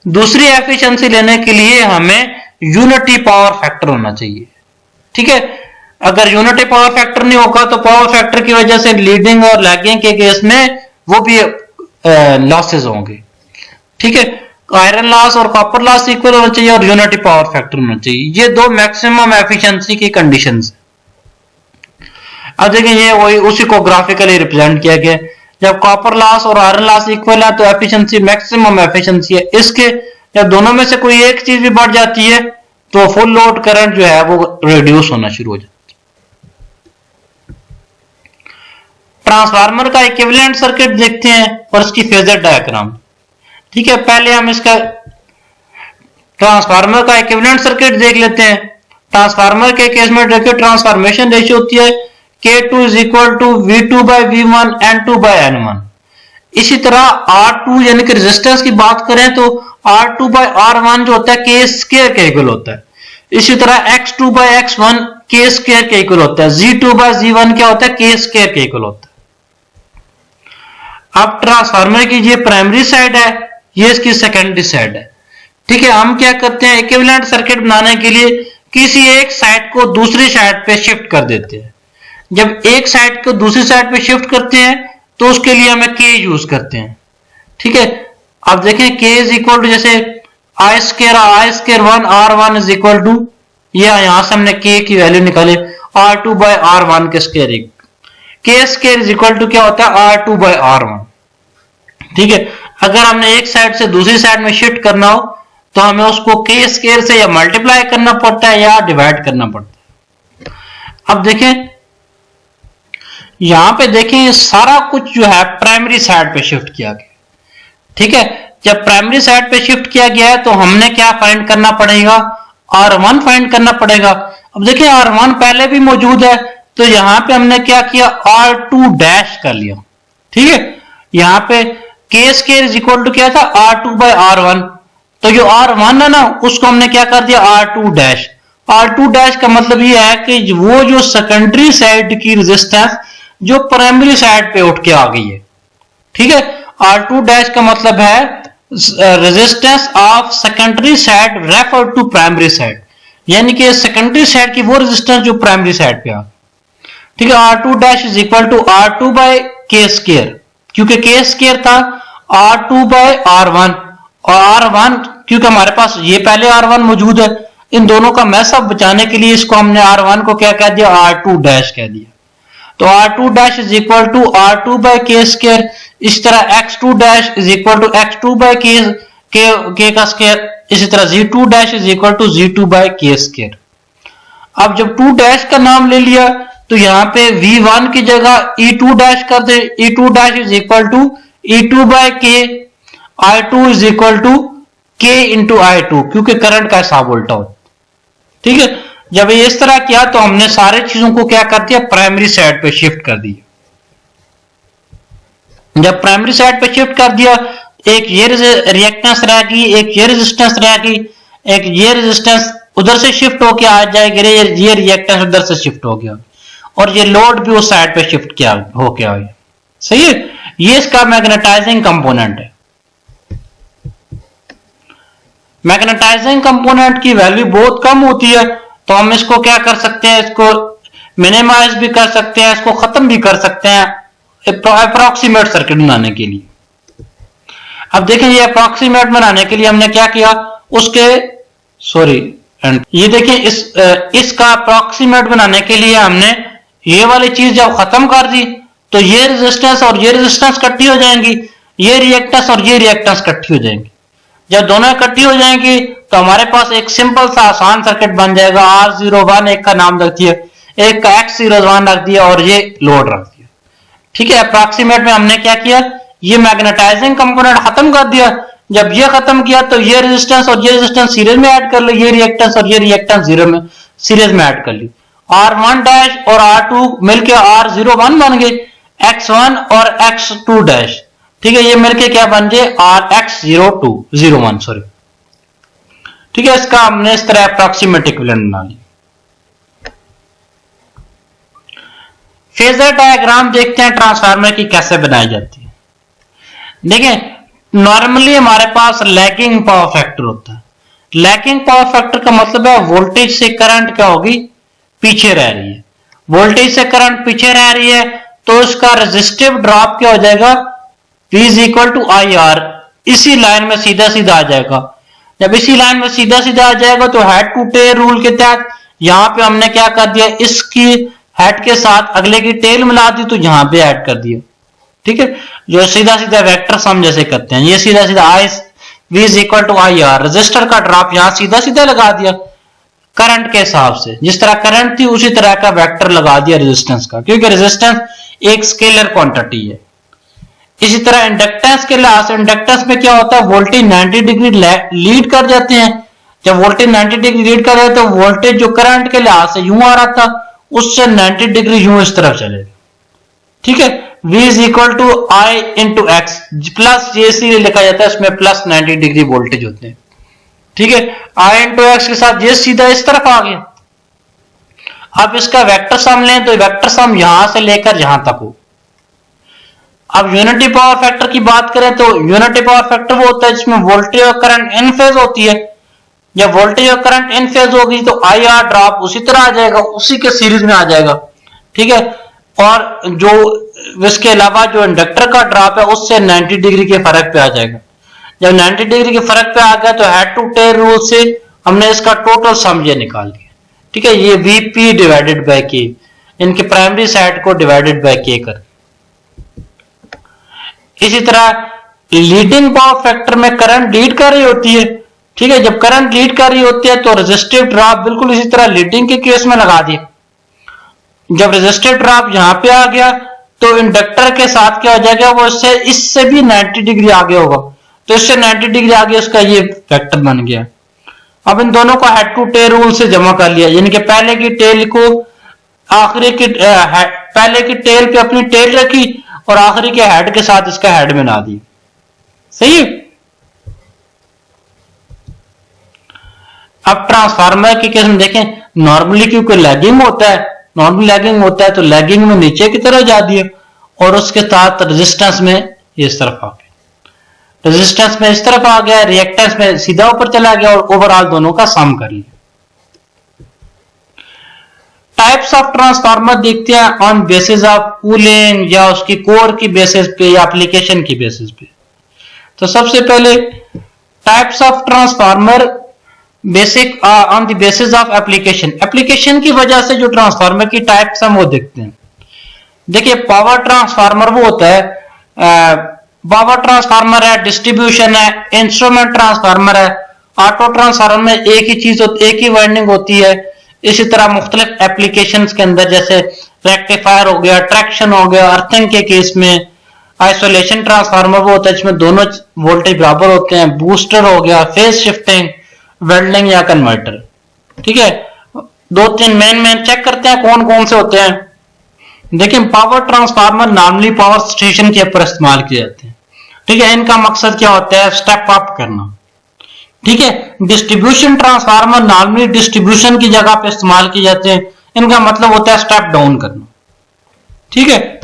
दूसरी एफिशिएंसी लेने के लिए हमें यूनिटी पावर फैक्टर होना चाहिए, ठीक है। अगर यूनिटी पावर फैक्टर नहीं होगा तो पावर फैक्टर की वजह से लीडिंग और लैगिंग के केस में वो भी लॉसेस होंगे, ठीक है। आयरन लॉस और कॉपर लॉस इक्वल होना चाहिए और यूनिटी पावर फैक्टर होना चाहिए, ये दो मैक्सिमम एफिशिएंसी की कंडीशंस। अब देखिए ये वही उसी को ग्राफिकली रिप्रेजेंट किया गया, जब कॉपर लॉस और आयरन लॉस इक्वल है तो एफिशिएंसी मैक्सिमम एफिशिएंसी है। इसके जब दोनों में से कोई एक चीज भी बढ़ जाती है तो फुल लोड करंट जो है वो रिड्यूस होना शुरू हो जाता है। ट्रांसफार्मर का इक्विवेलेंट सर्किट देखते हैं और इसकी फेजर डायग्राम, ठीक है। पहले हम इसका ट्रांसफार्मर का इक्विवेलेंट सर्किट देख लेते हैं। ट्रांसफार्मर के केस में देखिए ट्रांसफॉर्मेशन रेशियो होती है K2 is equal to V2 by V1 N2 by N1। इसी तरह R2 यानी कि रेजिस्टेंस की बात करें तो R2 by R1 जो होता है K स्क्वायर के इक्वल होता है। इसी तरह X2 by X1 K square के इक्वल होता है। Z2 by Z1 क्या होता है, K स्क्वायर के इक्वल होता है। अब ट्रांसफार्मर की ये प्राइमरी साइड है, ये इसकी सेकेंडरी साइड है, ठीक है। हम क्या करते हैं, इक्विवेलेंट सर्किट बनाने के लिए किसी एक साइड को दूसरी साइड पे शिफ्ट कर देते हैं। जब एक साइड को दूसरी साइड पे शिफ्ट करते हैं तो उसके लिए हमें K यूज करते हैं, ठीक है। अब देखें K इज इक्वल टू जैसे I square 1 R1 is equal to, यहां से हमने K की वैल्यू निकाली R2 by R1 के square, K square is equal to क्या होता है R2 by R1, ठीक है। अगर हमने एक साइड से दूसरी साइड में शिफ्ट करना हो तो हमें उसको K स्क्वायर से या मल्टीप्लाई करना पड़ता है या डिवाइड करना पड़ता है। अब देखें यहां पे देखें सारा कुछ जो है प्राइमरी साइड पे शिफ्ट किया गया, ठीक है। जब प्राइमरी साइड पे शिफ्ट किया गया है तो हमने क्या फाइंड करना पड़ेगा, R1 फाइंड करना पड़ेगा। अब देखिए R1 पहले भी मौजूद है तो यहां पे हमने क्या किया R2 डैश कर लिया, ठीक है। यहां पे K square is equal to क्या था R2 by R1, तो जो R1 है ना उसको हमने क्या कर दिया R2 डैश। R2 डैश का मतलब ये है कि वो जो सेकेंडरी साइड की रेजिस्टेंस जो प्राइमरी साइड पे उठ के आ गई है, ठीक है। R2 डैश का मतलब है resistance of secondary side refer to primary side, यानी कि सेकेंडरी साइड की वो रेजिस्टेंस जो प्राइमरी साइड पे आ, ठीक है। R2 dash is equal to R2 by K square, क्योंकि K स्क्वायर था R2 बाय R1 और R1 क्योंकि हमारे पास ये पहले R1 मौजूद है, इन दोनों का मैसअप बचाने के लिए इसको हमने R1 को क्या कह दिया R2 डैश कह दिया। तो R2 dash is equal to R2 by K square. इस तरह X2 dash is equal to X2 by K का स्क्वायर। इसी तरह Z2 dash is equal to Z2 by K square. अब जब 2 डैश का नाम ले लिया तो यहां पे V1 की जगह E2 डैश कर दे। E2 dash is equal to E2 by K, I2 is equal to K into I2, क्योंकि करंट का हिसाब उल्टा हो, ठीक है। जब ये इस तरह किया तो हमने सारे चीजों को क्या कर दिया प्राइमरी साइड पे शिफ्ट कर दिया। जब प्राइमरी साइड पे शिफ्ट कर दिया एक ये रिएक्टेंस रह गई, एक ये रेजिस्टेंस रह गई, एक ये रेजिस्टेंस उधर से शिफ्ट होके आ जाएगी, ये रिएक्टेंस उधर से शिफ्ट हो गया और ये लोड भी उस साइड पे शिफ्ट किया होके आ गया, सही है। ये इसका मैग्नेटाइजिंग कंपोनेंट है। मैग्नेटाइजिंग कंपोनेंट की वैल्यू बहुत कम होती है, तो हम इसको क्या कर सकते हैं, इसको मिनिमाइज भी कर सकते हैं, इसको खत्म भी कर सकते हैं अप्रोक्सीमेट सर्किट बनाने के लिए। अब देखिए ये अप्रोक्सीमेट बनाने के लिए हमने क्या किया, उसके ये देखिए इसका अप्रोक्सीमेट बनाने के लिए हमने ये वाली चीज जब खत्म कर दी तो ये रेजिस्टेंस और ये रेजिस्टेंस इकट्ठी हो जाएंगी, ये रिएक्टेंस और ये रिएक्टेंस इकट्ठी हो जाएंगी। जब दोनों इकट्ठी हो जाएंगी तो हमारे पास एक सिंपल सा आसान सर्किट बन जाएगा। R01 एक का नाम रख दिया, एक का X01 रख दिया और ये लोड रख दिया। ठीक है, अप्रोक्सीमेट में हमने क्या किया, ये मैग्नेटाइजिंग कंपोनेंट खत्म कर दिया। जब ये खत्म किया तो ये रेजिस्टेंस और ये रेजिस्टेंस सीरीज में ऐड कर ली, ये रिएक्टेंस और ये रिएक्टेंस सीरीज में ऐड कर ली। R1 डैश और R2 मिलकर R01 बन गए, X1 और X2 डैश, ठीक है, ये मिलके क्या बन गए X01 सॉरी। ठीक है, इसका हमने इस तरह अप्रोक्सीमेट इक्विवेलेंट बना ली। फेजर डायग्राम देखते हैं ट्रांसफार्मर की कैसे बनाई जाती है। देखिए नॉर्मली हमारे पास लैगिंग पावर फैक्टर होता है। लैगिंग पावर फैक्टर का मतलब है वोल्टेज से करंट क्या होगी, पीछे रह रही है। वोल्टेज से करंट पीछे रह रही है तो इसका रेजिस्टिव ड्रॉप क्या हो जाएगा, V is equal to IR, इसी लाइन में सीधा सीधा आ जाएगा। जब इसी लाइन में सीधा सीधा आ जाएगा तो हेड टू टेल रूल के तहत यहां पे हमने क्या कर दिया, इसकी हेड के साथ अगले की टेल मिला दी तो यहां पे ऐड कर दिया। ठीक है, जो सीधा सीधा वेक्टर सम जैसे करते हैं, ये सीधा सीधा V is equal to IR, register का ड्रॉप यहां सीधा सीधा लगा दिया करंट के हिसाब से, जिस तरह करंट थी उसी तरह का वेक्टर लगा दिया रेजिस्टेंस का, क्योंकि रेजिस्टेंस एक स्केलर क्वांटिटी है। इसी तरह इंडक्टेंस के लिहाज से इंडक्टेंस में क्या होता है, वोल्टेज 90 डिग्री लीड कर जाते हैं। जब वोल्टेज 90 डिग्री लीड कर जाए तो वोल्टेज जो करंट के लिहाज से यूं आ रहा था उससे 90 डिग्री यूं इस तरफ चलेगा। ठीक है, V is equal to I into X, plus ये इसीलिए लिखा जाता है, इसमें प्लस 90 डिग्री वोल्टेज होते हैं। ठीक है, I इंटू एक्स के साथ ये सीधा इस तरफ आ गया। अब इसका वेक्टर सम लें तो वेक्टर सम यहां से लेकर यहां तक हो। अब यूनिटी पावर फैक्टर की बात करें तो यूनिटी पावर फैक्टर वो होता है जिसमें वोल्टेज और करंट इन फेज होती है। जब वोल्टेज और करंट इन फेज होगी तो IR ड्रॉप उसी तरह आ जाएगा, उसी के सीरीज में आ जाएगा। ठीक है, और जो इसके अलावा जो इंडक्टर का ड्रॉप है उससे 90 डिग्री के फर्क पे आ जाएगा। जब 90 डिग्री के फर्क पे आ गया तो हेड टू टेल रूल से हमने इसका टोटल सम ये निकाल लिया। ठीक है, ये VP डिवाइडेड बाय K, इनके प्राइमरी साइड को डिवाइडेड बाय K कर। इसी तरह लीडिंग पावर फैक्टर में करंट लीड कर रही होती है। ठीक है, जब करंट लीड कर रही होती है तो रेजिस्टिव ड्रॉप बिल्कुल इसी तरह लीडिंग के केस में लगा दिया। जब रेजिस्टिव ड्रॉप यहां पे आ गया तो इंडक्टर के साथ क्या हो जाएगा, वो इससे भी 90 डिग्री आगे होगा, तो इससे 90 डिग्री आगे उसका ये फैक्टर बन गया। अब इन दोनों को हेड टू टेल रूल से जमा कर लिया, यानी कि पहले की टेल को आखिरी की पहले की टेल पे अपनी टेल रखी और आखिरी के हेड के साथ इसका हेड बना दी। सही है। अब ट्रांसफार्मर के केस में देखें, नॉर्मली क्योंकि लैगिंग होता है, नॉर्मल लैगिंग होता है तो लैगिंग में नीचे की तरफ जा दिया और उसके साथ रेजिस्टेंस में इस तरफ आ गया, रेजिस्टेंस में इस तरफ आ गया, रिएक्टेंस में सीधा ऊपर चला गया और ओवरऑल दोनों का सम कर लिया। टाइप्स ऑफ ट्रांसफार्मर देखते हैं ऑन बेसिस ऑफ कूलिंग या उसकी कोर की बेसिस पे या एप्लीकेशन की बेसिस पे। तो सबसे पहले types of transformer basic on the basis of application, application की वजह से जो ट्रांसफार्मर की टाइप्स हम वो देखते हैं। देखिए पावर ट्रांसफार्मर वो होता है, पावर ट्रांसफार्मर है, डिस्ट्रीब्यूशन है, इंस्ट्रूमेंट ट्रांसफार्मर है। ऑटो ट्रांसफार्मर में एक ही चीज एक ही वाइंडिंग होती है। इसी तरह मुख्तलिफ एप्लीकेशंस के अंदर जैसे रेक्टिफायर हो गया, ट्रैक्शन हो गया, अर्थिंग के केस में आइसोलेशन ट्रांसफार्मर वो होता है जिसमें दोनों वोल्टेज बराबर होते हैं, बूस्टर हो गया, फेज शिफ्टिंग, वेल्डिंग या कन्वर्टर। ठीक है, दो तीन मेन चेक करते हैं कौन कौन से होते हैं। देखिए power transformer normally power station के ऊपर इस्तेमाल किए जाते हैं। ठीक है, इनका मकसद क्या होता है, स्टेप अप करना। ठीक है, डिस्ट्रीब्यूशन ट्रांसफार्मर नॉर्मली डिस्ट्रीब्यूशन की जगह पे इस्तेमाल किए जाते हैं, इनका मतलब होता है स्टेप डाउन करना। ठीक है,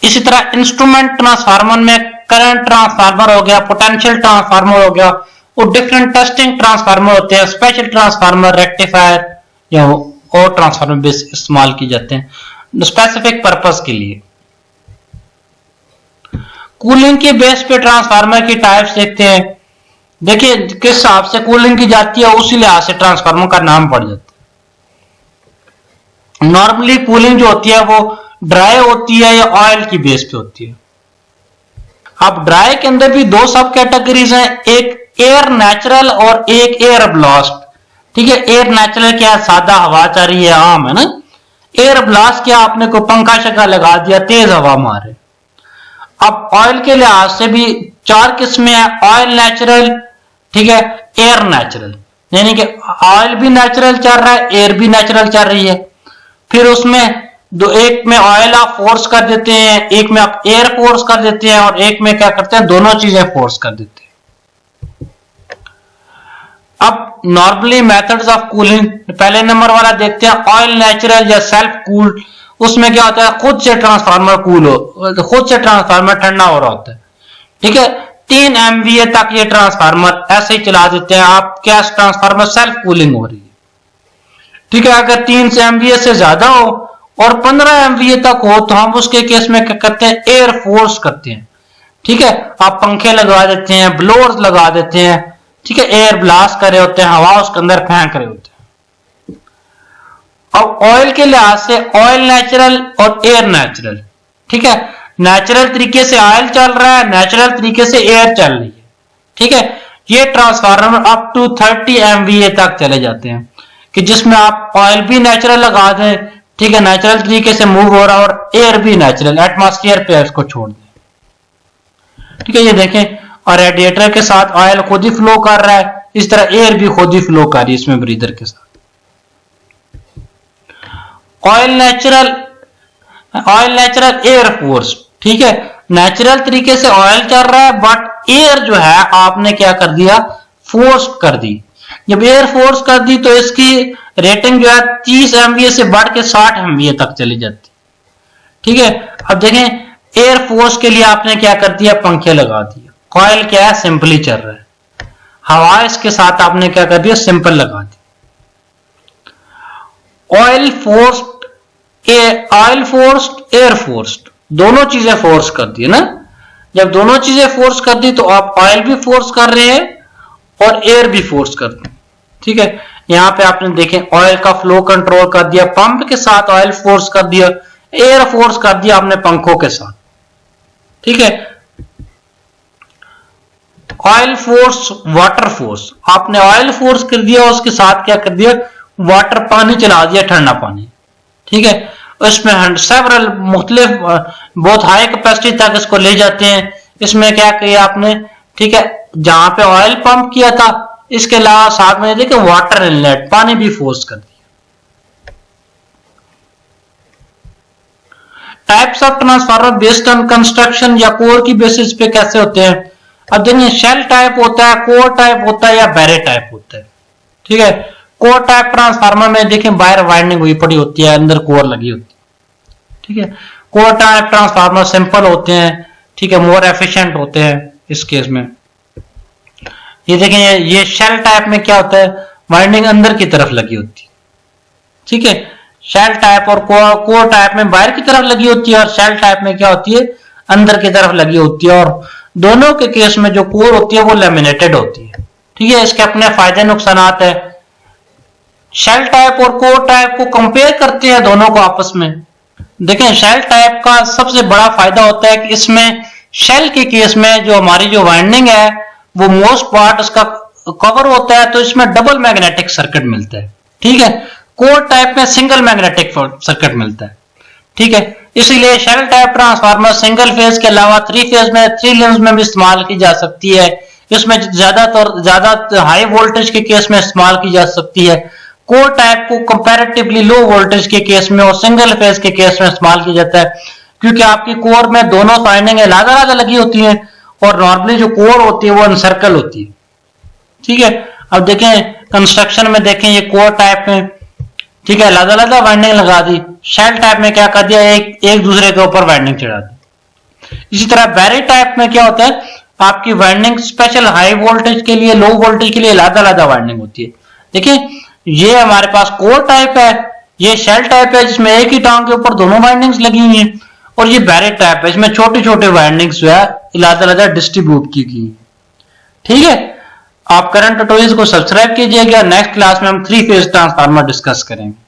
इसी तरह इंस्ट्रूमेंट ट्रांसफार्मर में करंट ट्रांसफार्मर हो गया, पोटेंशियल ट्रांसफार्मर हो गया, और डिफरेंट टेस्टिंग ट्रांसफार्मर होते हैं, स्पेशल ट्रांसफार्मर, रेक्टिफायर या और ट्रांसफार्मर बेस इस्तेमाल किए जाते हैं स्पेसिफिक पर्पस के लिए। कूलिंग के बेस पे ट्रांसफार्मर की टाइप्स देखते हैं। देखिए किस हिसाब से कूलिंग की जाती है उसी लिहाज से ट्रांसफार्मर का नाम पड़ जाता है। नॉर्मली कूलिंग जो होती है वो ड्राई होती है या ऑयल की बेस पे होती है। अब ड्राई के अंदर भी दो सब कैटेगरीज हैं, एक एयर नेचुरल और एक एयर ब्लास्ट। ठीक है, एयर नेचुरल क्या है, सादा हवा चल रही है, आम है ना। एयर ब्लास्ट क्या, आपने को पंखा शंखा लगा दिया, तेज हवा मारे। अब ऑयल के लिहाज से भी चार किस्में हैं, ऑयल नेचुरल, ठीक है, एयर नेचुरल, यानी कि ऑयल भी नेचुरल चल रहा है, एयर भी नेचुरल चल रही है। फिर उसमें दो, एक में ऑयल आप फोर्स कर देते हैं, एक में आप एयर फोर्स कर देते हैं, और एक में क्या करते हैं, दोनों चीजें फोर्स कर देते हैं। अब नॉर्मली मेथड्स ऑफ कूलिंग, पहले नंबर वाला देखते हैं ऑयल नेचुरल या सेल्फ कूल्ड। उसमें क्या होता है, खुद से ट्रांसफार्मर कूल हो, खुद से ट्रांसफार्मर ठंडा हो रहा होता है। ठीक है, 3 MVA तक ये ट्रांसफार्मर ऐसे ही चला देते हैं आप, क्या ट्रांसफार्मर सेल्फ कूलिंग हो रही है। ठीक है, अगर 3 MVA से ज्यादा हो और 15 MVA तक हो तो हम उसके केस में क्या करते हैं, एयर फोर्स करते हैं। ठीक है, आप पंखे लगा देते हैं, ब्लोअर्स लगा देते हैं, ठीक है, एयर ब्लास्ट कर रहे होते हैं, हवा उसके अंदर फेंक रहे होते हैं। अब ऑयल के लिहाज से ऑयल नेचुरल और एयर नेचुरल। ठीक है, नेचुरल तरीके से ऑयल चल रहा है, नेचुरल तरीके से एयर चल रही है। ठीक है, ये ट्रांसफार्मर अप टू 30 MVA तक चले जाते हैं कि जिसमें आप ऑयल भी नेचुरल लगा दें, ठीक है, नेचुरल तरीके से मूव हो रहा है, और एयर भी नेचुरल एटमॉस्फेयर पे इसको छोड़ दें। ठीक है, ये देखें, और रेडिएटर के साथ ऑयल खुद ही फ्लो कर रहा है, इस तरह एयर भी खुद ही फ्लो कर रही है इसमें ब्रीदर के साथ। Oil natural air force. ठीक है, नेचुरल तरीके से ऑयल चल रहा है, बट एयर जो है आपने क्या कर दिया, फोर्स कर दी। जब एयर फोर्स कर दी तो इसकी रेटिंग जो है 30 MVA से बढ़ के 60 MVA तक चली जाती। ठीक है, अब देखें एयर फोर्स के लिए आपने क्या कर दिया, पंखे लगा दिया। कॉइल क्या है, सिंपली चल रहा है, हवा इसके साथ आपने क्या कर दिया, सिंपल लगा दी। ऑयल फोर्स्ड एयर फोर्स्ड, दोनों चीजें फोर्स कर दी ना। जब दोनों चीजें फोर्स कर दी तो आप ऑयल भी फोर्स कर रहे हैं और एयर भी फोर्स कर रहे हैं। ठीक है, यहां पे आपने देखें ऑयल का फ्लो कंट्रोल कर दिया, पंप के साथ ऑयल फोर्स कर दिया, एयर फोर्स कर दिया आपने पंखों के साथ। ठीक है, ऑयल फोर्स वाटर फोर्स, आपने ऑयल फोर्स कर दिया, उसके साथ क्या कर दिया, वाटर पानी चला दिया, ठंडा पानी। ठीक है, इसमें सेवरल मुख्तलिफ बहुत हाई कैपेसिटी तक इसको ले जाते हैं। इसमें क्या किया आपने, ठीक है, जहां पे ऑयल पंप किया था इसके अलावा साथ में देखिए वाटर इनलेट, पानी भी फोर्स कर दिया। Types of transformer based on construction या कोर की बेसिस पे कैसे होते हैं। अब देखिए शेल टाइप होता है, कोर टाइप होता है, या बैरे टाइप होता है। ठीक है, कोर टाइप ट्रांसफार्मर में देखें बाहर वाइंडिंग हुई पड़ी होती है, अंदर कोर लगी होती है। ठीक है, कोर टाइप ट्रांसफार्मर सिंपल होते हैं, ठीक है, मोर एफिशिएंट होते हैं इस केस में। ये देखें, ये शेल टाइप में क्या होता है, वाइंडिंग अंदर की तरफ लगी होती है। ठीक है, शेल टाइप और कोर टाइप में बाहर की तरफ लगी होती है, और शेल टाइप में क्या होती है, अंदर की तरफ लगी होती है। और दोनों के केस में जो कोर होती है वो लैमिनेटेड होती है। ठीक है, इसके अपने फायदे नुकसानात है। शेल टाइप और कोर टाइप को कंपेयर करते हैं दोनों को आपस में। देखें, शेल टाइप का सबसे बड़ा फायदा होता है कि इसमें शेल के केस में जो हमारी जो वाइंडिंग है वो मोस्ट पार्ट उसका कवर होता है, तो इसमें डबल मैग्नेटिक सर्किट मिलता है। ठीक है, कोर टाइप में सिंगल मैग्नेटिक सर्किट मिलता है। ठीक है, इसीलिए shell type transformer single phase के अलावा 3 फेज में 3 लेंस में भी इस्तेमाल की जा सकती है। इसमें ज्यादा हाई वोल्टेज के केस में इस्तेमाल की जा सकती है। कोर टाइप को कंपैरेटिवली लो वोल्टेज के केस में और सिंगल फेज के केस में इस्तेमाल किया जाता है, क्योंकि आपकी कोर में दोनों वाइंडिंग अलग अलग लगी होती हैं, और नॉर्मली जो कोर होती है वो अनसर्कल होती है। ठीक है, अब देखें कंस्ट्रक्शन में देखें, ये कोर टाइप में, ठीक है, अलग अलग वाइंडिंग लगा दी। शेल टाइप में क्या कर दिया, एक दूसरे के ऊपर वाइंडिंग चढ़ा दी। इसी तरह बैरी टाइप में क्या होता है, आपकी वाइंडिंग स्पेशल हाई वोल्टेज के लिए, लो वोल्टेज के लिए अलग-अलग वाइंडिंग होती है। देखिए ये हमारे पास कोर टाइप है, ये शेल टाइप है जिसमें एक ही टांग के ऊपर दोनों वाइंडिंग्स लगी हुई हैं, और ये बैरेट टाइप है इसमें छोटे छोटे वाइंडिंग्स जो है अलग-अलग डिस्ट्रीब्यूट की गई। ठीक है, आप करंट ट्यूटोरियल्स को सब्सक्राइब कीजिएगा। नेक्स्ट क्लास में हम 3 फेज ट्रांसफार्मर डिस्कस करेंगे।